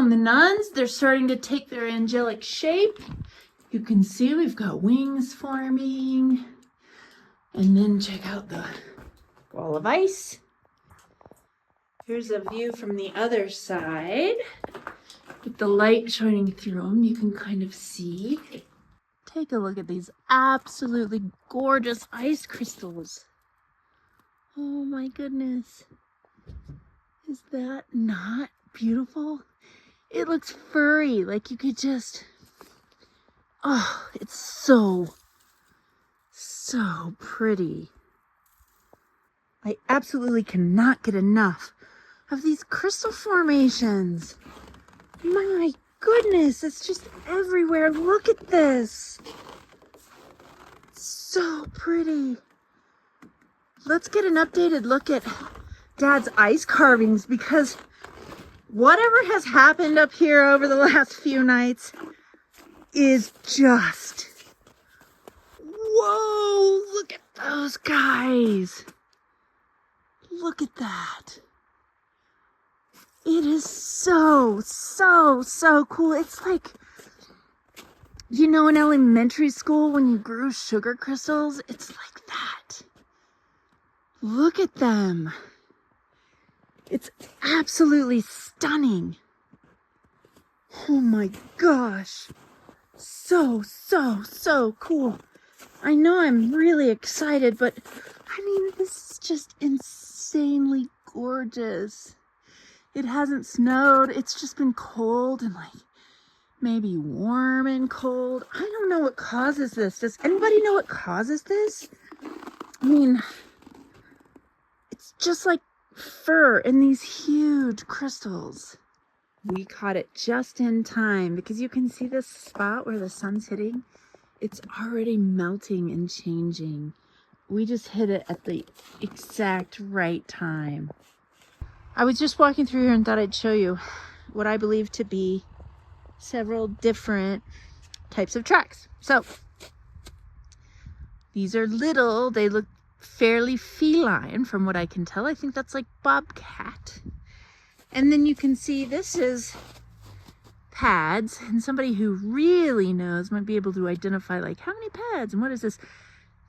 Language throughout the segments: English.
on the nuns. They're starting to take their angelic shape. You can see we've got wings forming. And then check out the wall of ice. Here's a view from the other side. With the light shining through them, you can kind of see. Take a look at these absolutely gorgeous ice crystals. Oh my goodness. Is that not beautiful? It looks furry, like you could just... Oh, it's so pretty. I absolutely cannot get enough of these crystal formations. My goodness, it's just everywhere. Look at this. So pretty. Let's get an updated look at Dad's ice carvings, because whatever has happened up here over the last few nights is just... Whoa, look at those guys. Look at that. It is so cool. It's like, you know, in elementary school when you grew sugar crystals, it's like that. Look at them. It's absolutely stunning. Oh my gosh. So cool. I know I'm really excited, but I mean, this is just insanely gorgeous. It hasn't snowed. It's just been cold and like maybe warm and cold. I don't know what causes this. Does anybody know what causes this? I mean, it's just like fur in these huge crystals. We caught it just in time because you can see this spot where the sun's hitting. It's already melting and changing. We just hit it at the exact right time. I was just walking through here and thought I'd show you what I believe to be several different types of tracks. So these are little, they look fairly feline from what I can tell. I think that's like bobcat. And then you can see this is pads, and somebody who really knows might be able to identify like how many pads and what is this.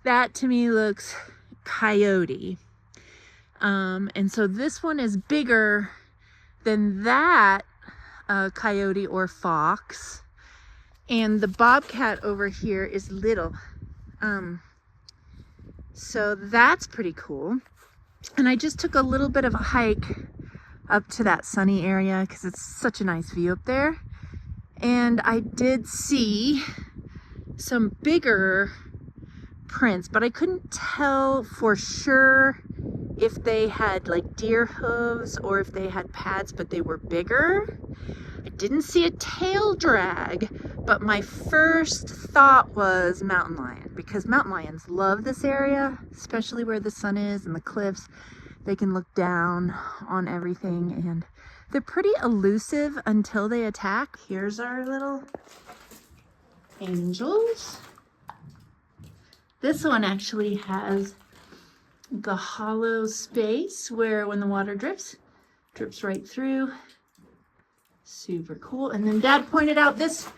That to me looks coyote. And so this one is bigger than that coyote or fox, and the bobcat over here is little. So that's pretty cool. And I just took a little bit of a hike up to that sunny area because it's such a nice view up there. And I did see some bigger prints, but I couldn't tell for sure if they had like deer hooves or if they had pads, but they were bigger. I didn't see a tail drag, but my first thought was mountain lion, because mountain lions love this area, especially where the sun is and the cliffs. They can look down on everything, and they're pretty elusive until they attack. Here's our little angels. This one actually has the hollow space where when the water drips right through. Super cool. And then Dad pointed out this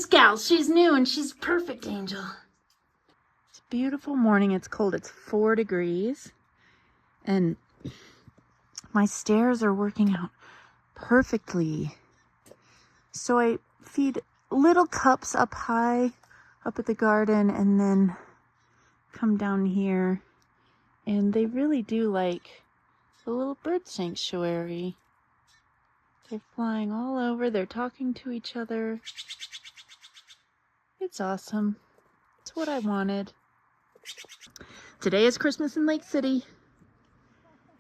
gal, she's new and she's perfect angel. It's a beautiful morning. It's cold. It's 4 degrees. And my stairs are working out perfectly. So I feed little cups up high, up at the garden, and then come down here. And they really do like a little bird sanctuary. They're flying all over. They're talking to each other. It's awesome. It's what I wanted. Today is Christmas in Lake City.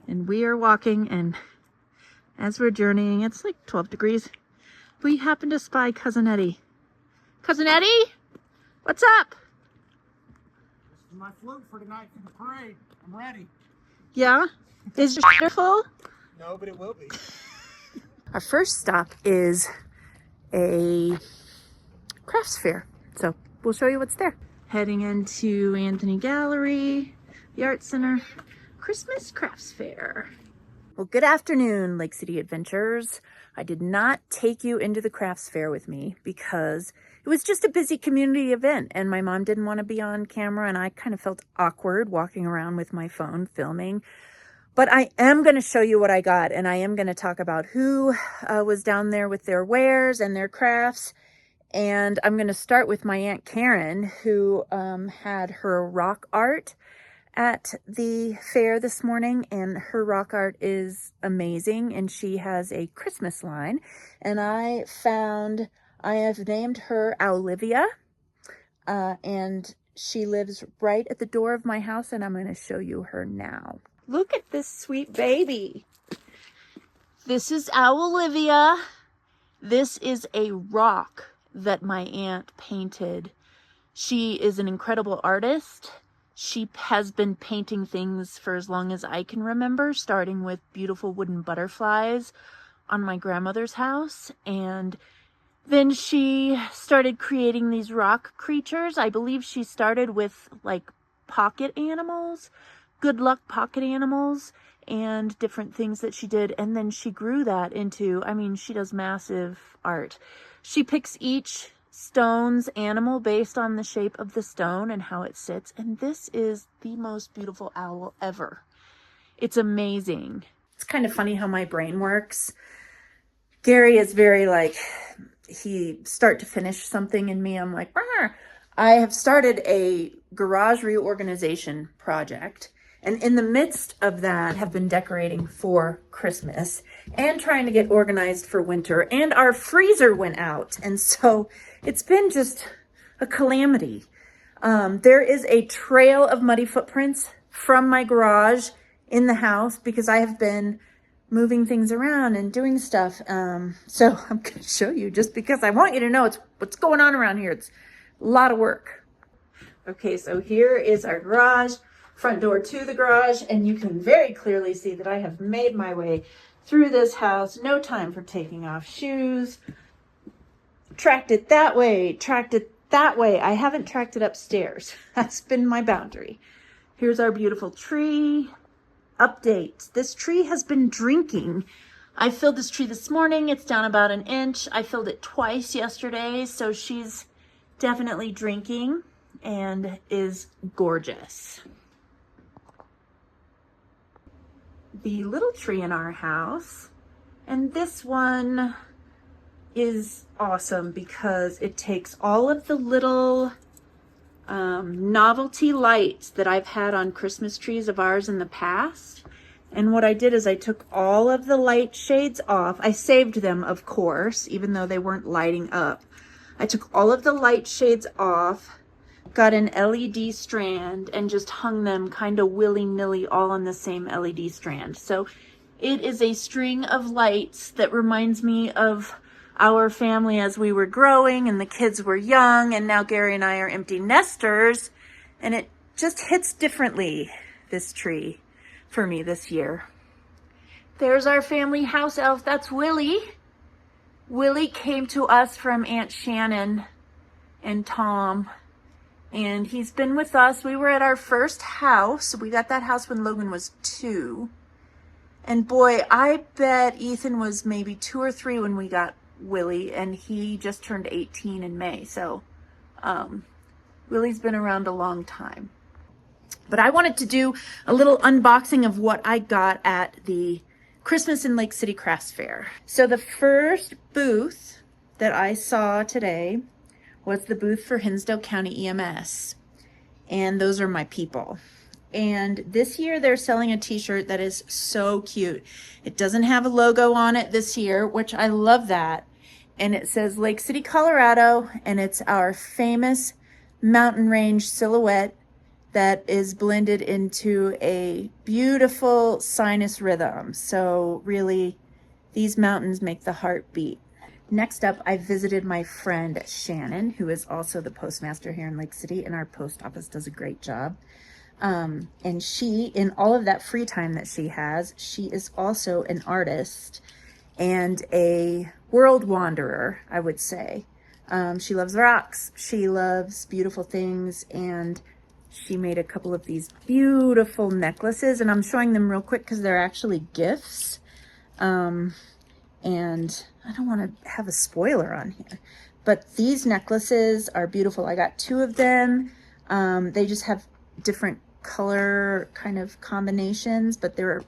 And we are walking, and as we're journeying, it's like 12 degrees. We happen to spy Cousin Eddie. Cousin Eddie? What's up? This is my flute for tonight for the parade. I'm ready. Yeah? Is your shitter full? No, but it will be. Our first stop is a crafts fair. So we'll show you what's there. Heading into Anthony Gallery, the Art Center. Christmas Crafts Fair. Well, good afternoon, Lake City Adventures. I did not take you into the crafts fair with me because it was just a busy community event and my mom didn't want to be on camera and I kind of felt awkward walking around with my phone filming. But I am going to show you what I got, and I am going to talk about who was down there with their wares and their crafts. And I'm going to start with my Aunt Karen, who had her rock art at the fair this morning, and her rock art is amazing, and she has a Christmas line, and I have named her Olivia, and she lives right at the door of my house, and I'm going to show you her now. Look at this sweet baby. This is Olivia. This is a rock that my aunt painted. She is an incredible artist. She has been painting things for as long as I can remember, starting with beautiful wooden butterflies on my grandmother's house. And then she started creating these rock creatures. I believe she started with like pocket animals, good luck pocket animals, and different things that she did. And then she grew that into, I mean, she does massive art. She picks each stone's animal based on the shape of the stone and how it sits. And this is the most beautiful owl ever. It's amazing. It's kind of funny how my brain works. Gary is very like, he start to finish something in me. I'm like, Brr. I have started a garage reorganization project. And in the midst of that, have been decorating for Christmas and trying to get organized for winter. And our freezer went out. And so it's been just a calamity. There is a trail of muddy footprints from my garage in the house because I have been moving things around and doing stuff. So I'm going to show you just because I want you to know what's going on around here. It's a lot of work. Okay, so here is our garage. Front door to the garage, and you can very clearly see that I have made my way through this house. No time for taking off shoes. Tracked it that way, tracked it that way. I haven't tracked it upstairs. That's been my boundary. Here's our beautiful tree. Update. This tree has been drinking. I filled this tree this morning. It's down about an inch. I filled it twice yesterday, so she's definitely drinking and is gorgeous. The little tree in our house, and this one is awesome because it takes all of the little novelty lights that I've had on Christmas trees of ours in the past, and what I did is I took all of the light shades off. I saved them, of course, even though they weren't lighting up. I took all of the light shades off, got an LED strand, and just hung them kind of willy-nilly all on the same LED strand. So it is a string of lights that reminds me of our family as we were growing and the kids were young, and now Gary and I are empty nesters, and it just hits differently, this tree, for me this year. There's our family house elf. That's Willie. Willie came to us from Aunt Shannon and Tom, and he's been with us. We were at our first house. We got that house when Logan was 2. And boy, I bet Ethan was maybe 2 or 3 when we got Willie, and he just turned 18 in May. So Willie's been around a long time. But I wanted to do a little unboxing of what I got at the Christmas in Lake City Crafts Fair. So the first booth that I saw today was the booth for Hinsdale County EMS. And those are my people. And this year they're selling a t-shirt that is so cute. It doesn't have a logo on it this year, which I love that. And it says Lake City, Colorado, and it's our famous mountain range silhouette that is blended into a beautiful sinus rhythm. So really, these mountains make the heart beat. Next up, I visited my friend Shannon, who is also the postmaster here in Lake City, and our post office does a great job. And she, in all of that free time that she has, she is also an artist and a world wanderer, I would say. She loves rocks. She loves beautiful things. And She made a couple of these beautiful necklaces, and I'm showing them real quick because they're actually gifts. And I don't want to have a spoiler on here, but these necklaces are beautiful. I got 2 of them. They just have different color kind of combinations, but they're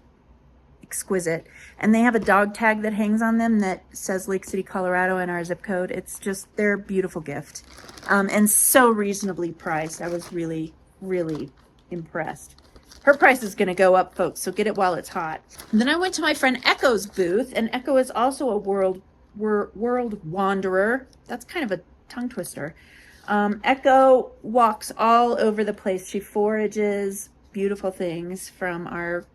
exquisite. And they have a dog tag that hangs on them that says Lake City, Colorado, and our zip code. It's just, they're a beautiful gift. And so reasonably priced. I was really, really impressed. Her price is going to go up, folks, so get it while it's hot. And then I went to my friend Echo's booth, and Echo is also a world wanderer. That's kind of a tongue twister. Echo walks all over the place. She forages beautiful things from our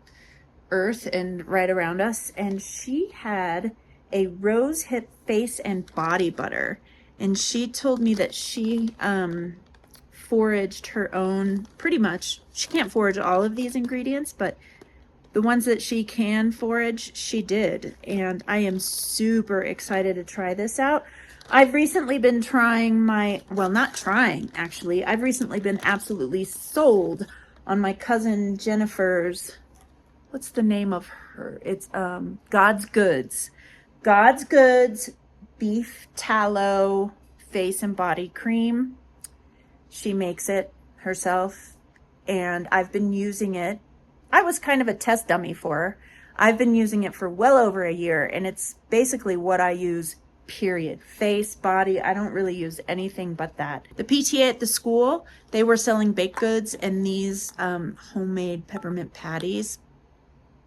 earth and right around us. And she had a rose hip face and body butter. And she told me that she foraged her own, pretty much. She can't forage all of these ingredients, but the ones that she can forage, she did. And I am super excited to try this out. I've recently been trying not trying, actually. I've recently been absolutely sold on my cousin Jennifer's, what's the name of her? It's God's Goods. God's Goods beef tallow face and body cream. She makes it herself, and I've been using it. I was kind of a test dummy for her. I've been using it for well over a year, and it's basically what I use, period. Face, body, I don't really use anything but that. The PTA at the school, they were selling baked goods and these homemade peppermint patties.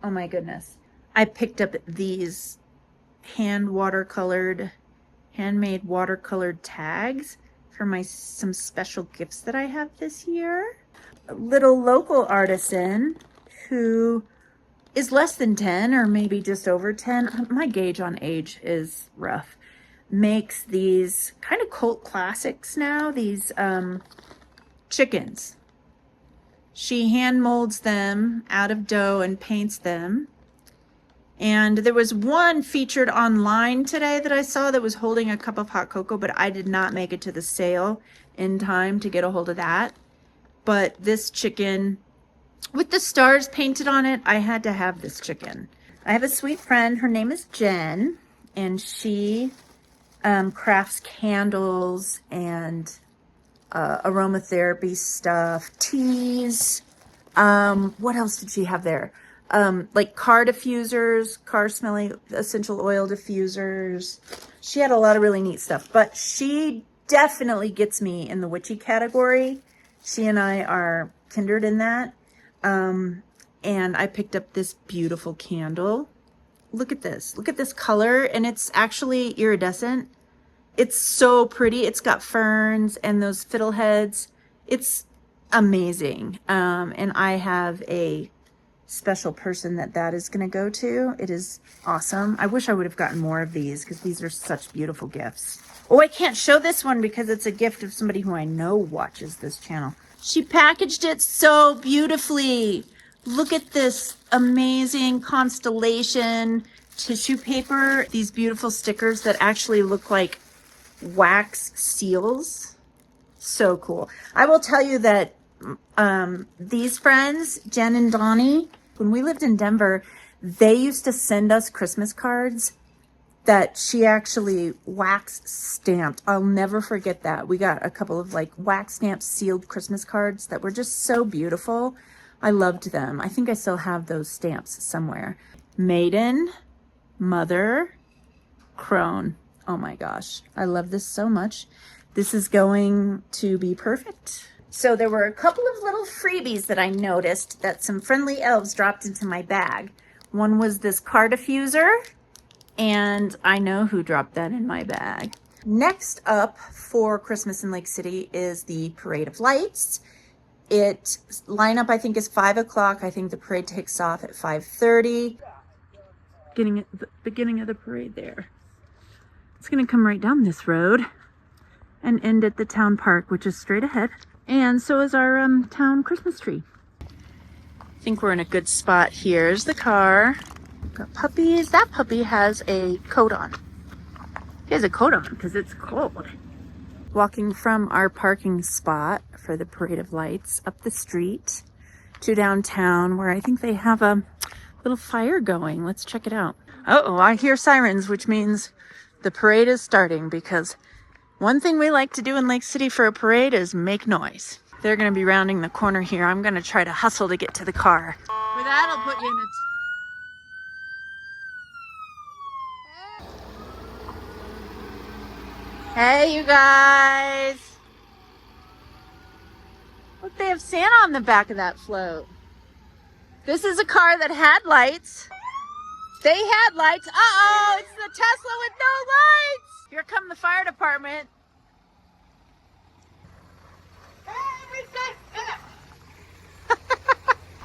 Oh my goodness. I picked up these handmade watercolored tags for some special gifts that I have this year. A little local artisan who is less than 10 or maybe just over 10. My gauge on age is rough. Makes these kind of cult classics now, these chickens. She hand molds them out of dough and paints them. And there was one featured online today that I saw that was holding a cup of hot cocoa, but I did not make it to the sale in time to get a hold of that. But this chicken with the stars painted on it, I had to have this chicken. I have a sweet friend, her name is Jen, and she crafts candles and aromatherapy stuff, teas. What else did she have there? Like car diffusers, car smelling essential oil diffusers. She had a lot of really neat stuff, but she definitely gets me in the witchy category. She and I are kindred in that. And I picked up this beautiful candle. Look at this color, and it's actually iridescent. It's so pretty. It's got ferns and those fiddleheads. It's amazing. And I have a special person that is going to go to. It is awesome. I wish I would have gotten more of these because these are such beautiful gifts. Oh, I can't show this one because it's a gift of somebody who I know watches this channel. She packaged it so beautifully. Look at this amazing constellation tissue paper. These beautiful stickers that actually look like wax seals. So cool. I will tell you that these friends, Jen and Donnie, when we lived in Denver, they used to send us Christmas cards that she actually wax stamped. I'll never forget that. We got a couple of like wax stamped sealed Christmas cards that were just so beautiful. I loved them. I think I still have those stamps somewhere. Maiden, Mother, Crone. Oh my gosh. I love this so much. This is going to be perfect. So there were a couple of little freebies that I noticed that some friendly elves dropped into my bag. One was this car diffuser, and I know who dropped that in my bag. Next up for Christmas in Lake City is the Parade of Lights. It lineup I think is 5 o'clock. I think the parade takes off at 5:30. Getting at the beginning of the parade there. It's gonna come right down this road and end at the town park, which is straight ahead. And so is our town Christmas tree. I think we're in a good spot. Here's the car. Got puppies. That puppy has a coat on. He has a coat on because it's cold. walking from our parking spot for the Parade of Lights up the street to downtown, where I think they have a little fire going. Let's check it out. Uh-oh, I hear sirens, which means the parade is starting, because one thing we like to do in Lake City for a parade is make noise. They're going to be rounding the corner here. I'm going to try to hustle to get to the car. With that, I'll put you in it. Hey, you guys. Look, they have Santa on the back of that float. This is a car that had lights. They had lights. Uh-oh, it's the Tesla with no lights. Here come the fire department.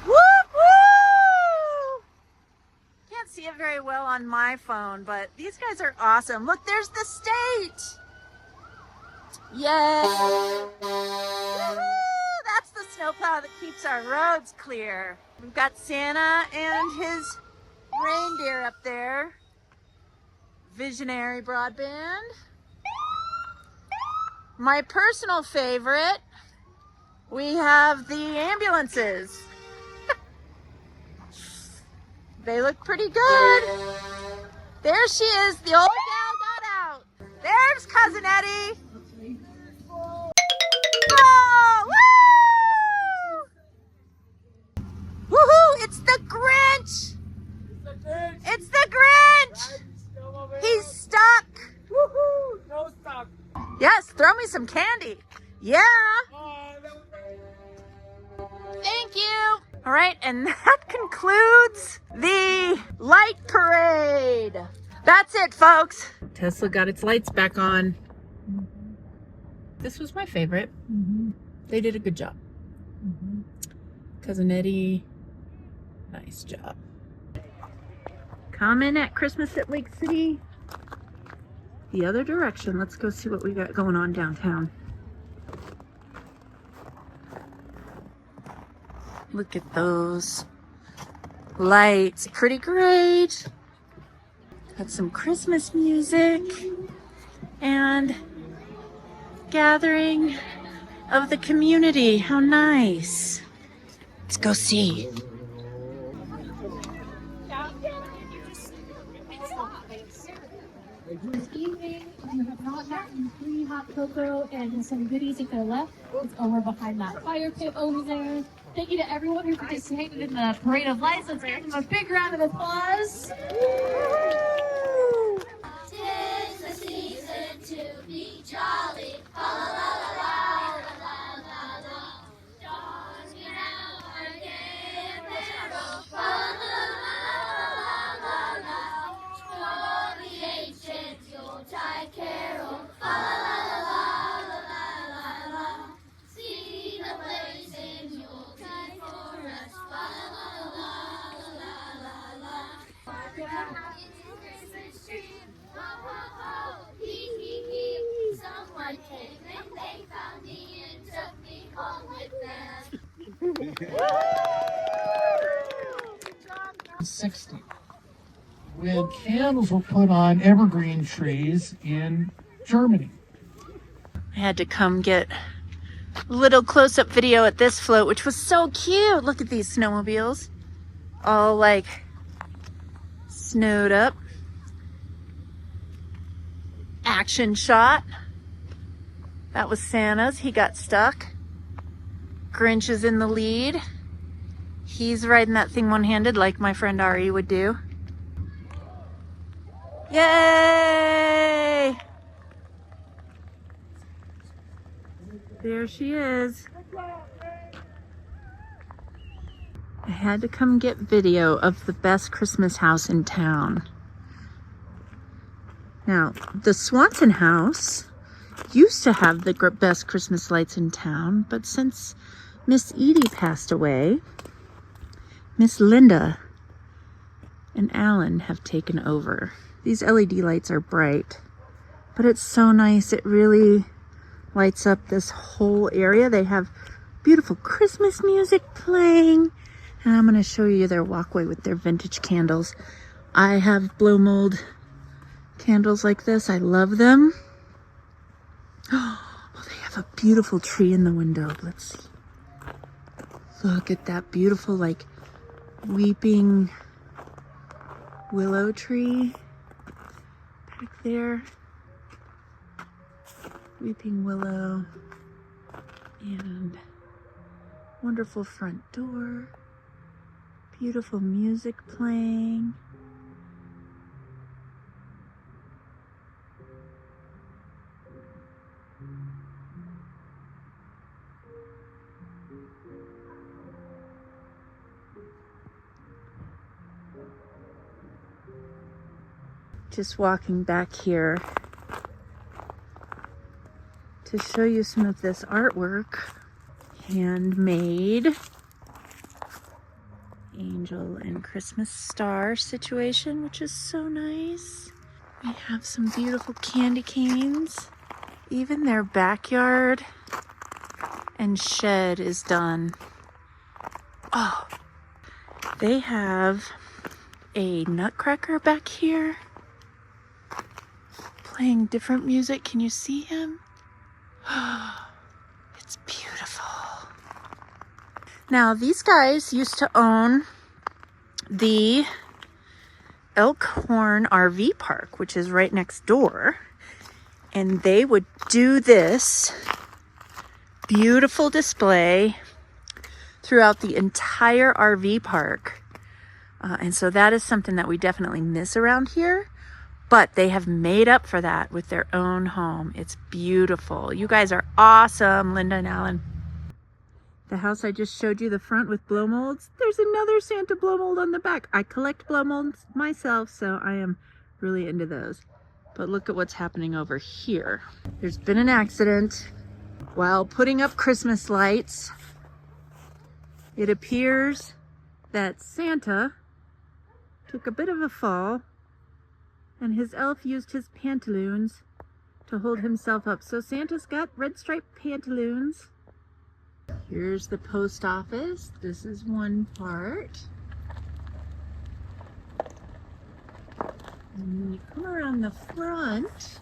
Woo, woo! Can't see it very well on my phone, but these guys are awesome. Look, there's the state. Yay! Woo-hoo! That's the snowplow that keeps our roads clear. We've got Santa and his reindeer up there. Visionary broadband. My personal favorite, we have the ambulances. They look pretty good. There she is. The old gal got out. There's Cousin Eddie. Oh, woo! Woohoo! It's the Grinch. It's the Grinch. He's stuck. Woohoo! No stuck. Yes, throw me some candy. Yeah. Thank you. All right, and that concludes the light parade. That's it, folks. Tesla got its lights back on. This was my favorite. They did a good job. Cousin Eddie, nice job. Coming at Christmas at Lake City. The other direction. Let's go see what we got going on downtown. Look at those lights. Pretty great. Got some Christmas music and gathering of the community. How nice. Let's go see. This evening, you have not gotten free hot cocoa and some goodies if they're left. It's over behind that fire pit over there. Thank you to everyone who participated in the Parade of Lights. Let's give them a big round of applause. Tis the season to be jolly. La la la la la la la la. Dawning out our gay apparel. La la la la la la. For the ancient Yuletide carol. La la la la la la la. See the blazing Yuletide for us. La la la la la la la. Christmas tree. Ho ho ho. Hee hee hee. Someone came and they found me and took me home with them. 60, when candles were put on evergreen trees in Germany. I had to come get a little close-up video at this float, which was so cute. Look at these snowmobiles. All like snowed up. Action shot. That was Santa's. He got stuck. Grinch is in the lead. He's riding that thing one-handed like my friend Ari would do. Yay! There she is. I had to come get video of the best Christmas house in town. Now, the Swanson house used to have the best Christmas lights in town, but since Miss Edie passed away, Miss Linda and Alan have taken over. These LED lights are bright, but it's so nice. It really lights up this whole area. They have beautiful Christmas music playing, and I'm going to show you their walkway with their vintage candles. I have blow mold candles like this. I love them. have a beautiful tree in the window. Let's see. Look at that beautiful, like, weeping willow tree back there. Weeping willow. And wonderful front door. Beautiful music playing. Just walking back here to show you some of this artwork. Handmade angel and Christmas star situation, which is so nice. We have some beautiful candy canes. Even their backyard and shed is done. Oh, they have a nutcracker back here playing different music. Can you see him? It's beautiful. Now, these guys used to own the Elkhorn RV Park, which is right next door. And they would do this beautiful display throughout the entire RV park. And so that is something that we definitely miss around here. But they have made up for that with their own home. It's beautiful. You guys are awesome, Linda and Alan. The house I just showed you, the front with blow molds, there's another Santa blow mold on the back. I collect blow molds myself, so I am really into those. But look at what's happening over here. There's been an accident while putting up Christmas lights. It appears that Santa took a bit of a fall and his elf used his pantaloons to hold himself up. So Santa's got red striped pantaloons. Here's the post office. This is one part. And then you come around the front,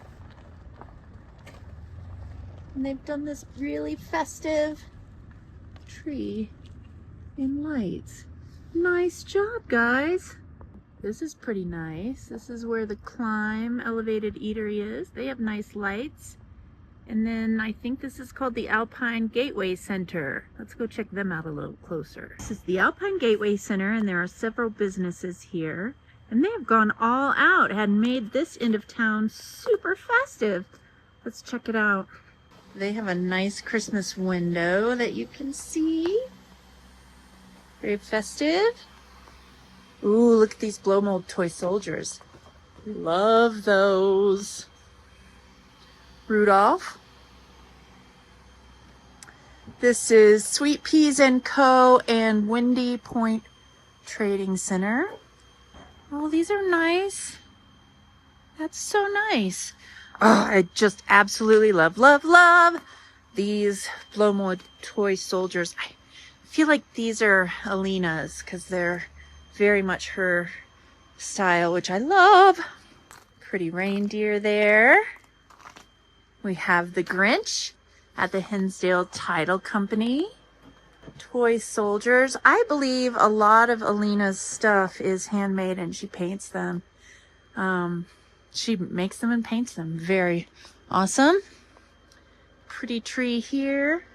and they've done this really festive tree in lights. Nice job, guys. This is pretty nice. This is where the Climb elevated eatery is. They have nice lights. And then I think this is called the Alpine Gateway Center. Let's go check them out a little closer. This is the Alpine Gateway Center, and there are several businesses here. And they have gone all out and made this end of town super festive. Let's check it out. They have a nice Christmas window that you can see. Very festive. Ooh, look at these blow mold toy soldiers. Love those. Rudolph. This is Sweet Peas & Co. and Windy Point Trading Center. Oh, these are nice. That's so nice. Oh, I just absolutely love these blow mold toy soldiers. I feel like these are Alina's because they're very much her style, which I love. Pretty reindeer there. We have the Grinch at the Hinsdale Title Company. Toy soldiers. I believe a lot of Alina's stuff is handmade and she paints them. She makes them and paints them. Very awesome. Pretty tree here.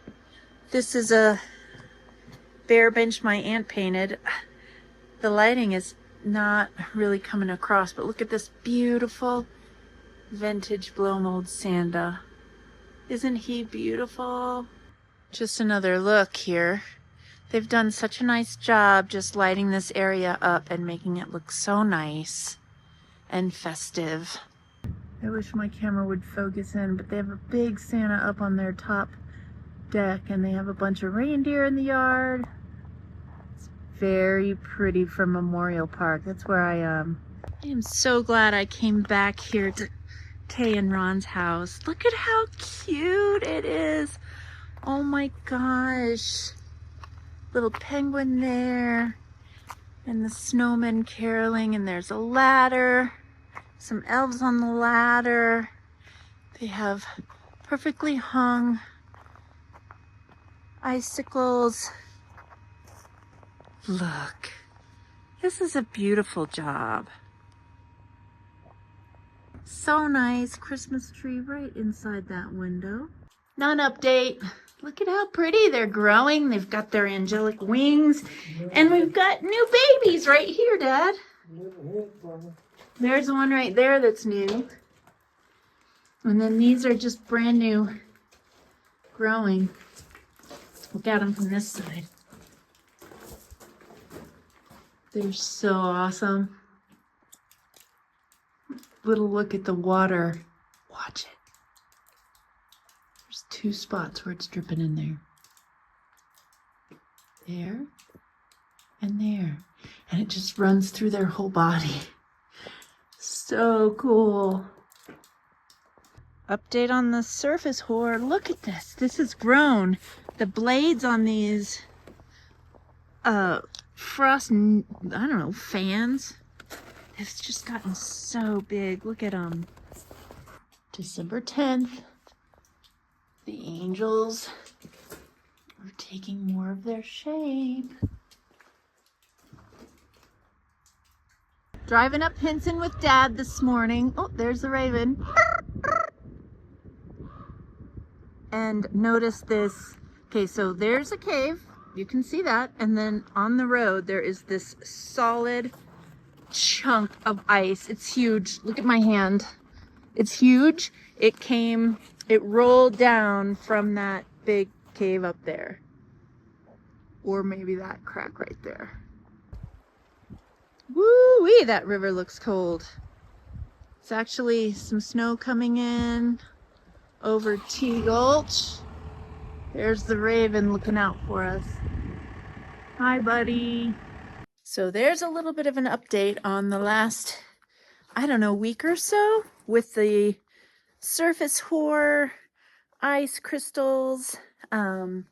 This is a bear bench my aunt painted. The lighting is not really coming across, but look at this beautiful vintage blow mold Santa. Isn't he beautiful? Just another look here. They've done such a nice job just lighting this area up and making it look so nice and festive. I wish my camera would focus in, but they have a big Santa up on their top deck and they have a bunch of reindeer in the yard. It's very pretty for Memorial Park. That's where I am. I am so glad I came back here to Tay and Ron's house. Look at how cute it is. Oh my gosh. Little penguin there. And the snowman caroling. And there's a ladder. Some elves on the ladder. They have perfectly hung icicles. Look, this is a beautiful job. So nice. Christmas tree right inside that window. Nun update. Look at how pretty they're growing. They've got their angelic wings. And we've got new babies right here, Dad. There's one right there that's new. And then these are just brand new growing. Look at them from this side. They're so awesome. Little look at the water. Watch it. There's 2 spots where it's dripping in there. There and there. And it just runs through their whole body. So cool. Update on the surface hoar. Look at this. This has grown. The blades on these frost, I don't know, fans. It's just gotten so big. Look at them. December 10th. The angels are taking more of their shape. Driving up Hinson with Dad this morning. Oh, there's the raven. And notice this. Okay, so there's a cave. You can see that. And then on the road, there is this solid chunk of ice. It's huge. Look at my hand. It's huge. It rolled down from that big cave up there. Or maybe that crack right there. Woo-wee, that river looks cold. It's actually some snow coming in over T Gulch. There's the raven looking out for us. Hi, buddy. So there's a little bit of an update on the last, I don't know, week or so with the surface hoar, ice crystals, and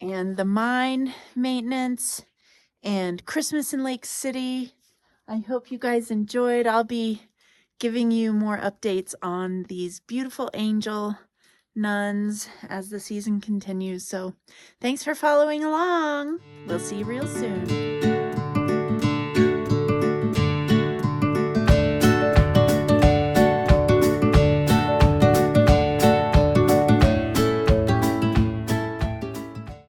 the mine maintenance, and Christmas in Lake City. I hope you guys enjoyed. I'll be giving you more updates on these beautiful angel nuns as the season continues. So thanks for following along. We'll see you real soon.